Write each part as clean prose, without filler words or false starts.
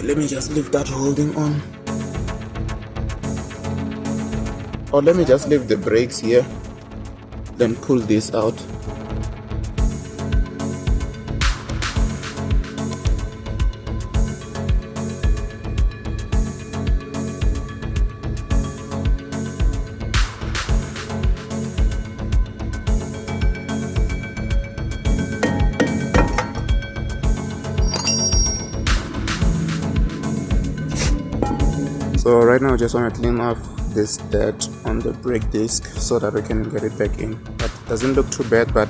let me just leave that holding on. Or let me just leave the brakes here, then pull this out. So right now I just want to clean off this dirt on the brake disc so that we can get it back in. But it doesn't look too bad, but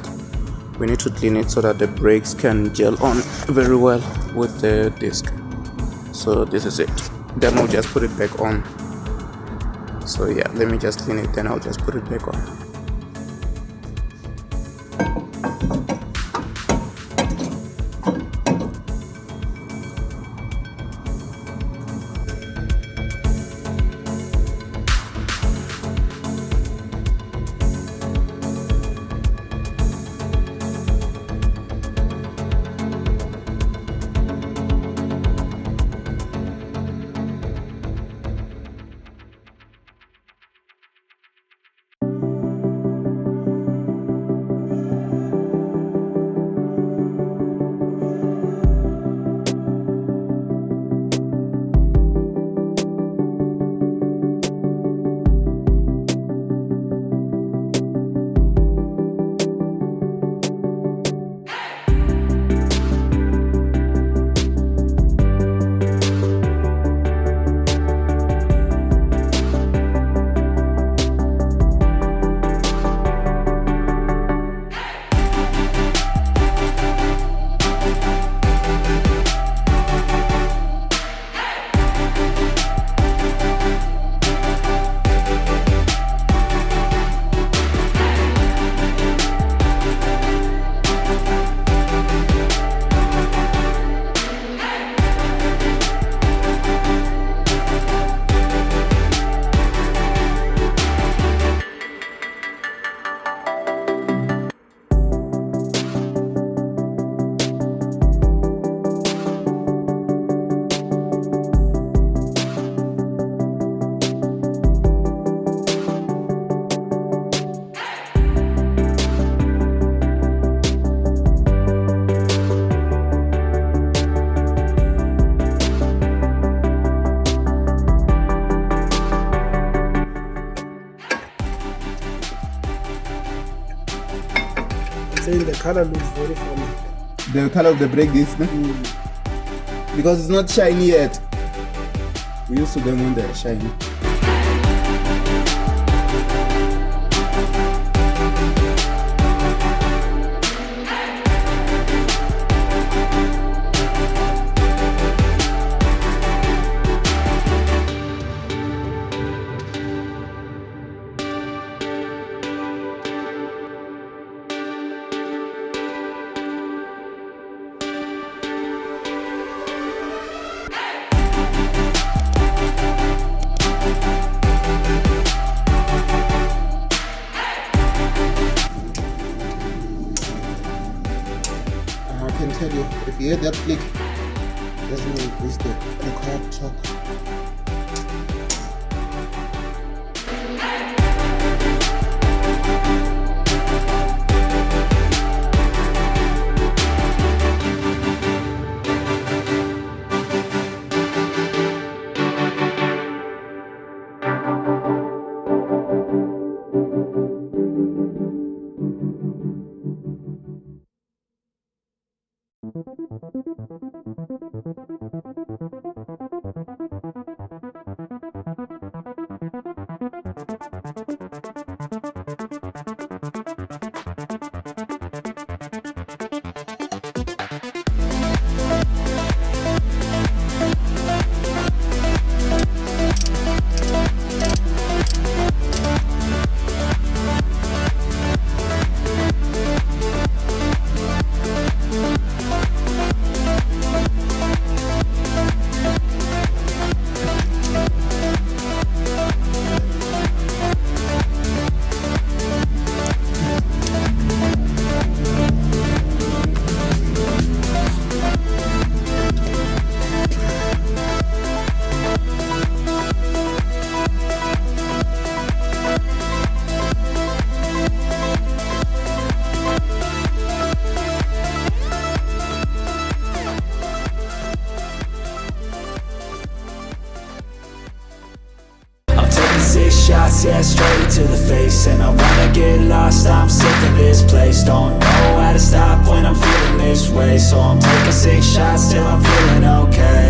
we need to clean it so that the brakes can gel on very well with the disc. So this is it. Then we'll just put it back on. So yeah, let me just clean it, then I'll just put it back on. Saying the color looks very funny. The color of the brake disc, because it's not shiny yet. We used to them when they're shiny. I can tell you, if you hear that click, that's when you increase the required torque. yeah, straight to the face. And I wanna get lost, I'm sick of this place. Don't know how to stop when I'm feeling this way, so I'm taking 6 shots till I'm feeling okay.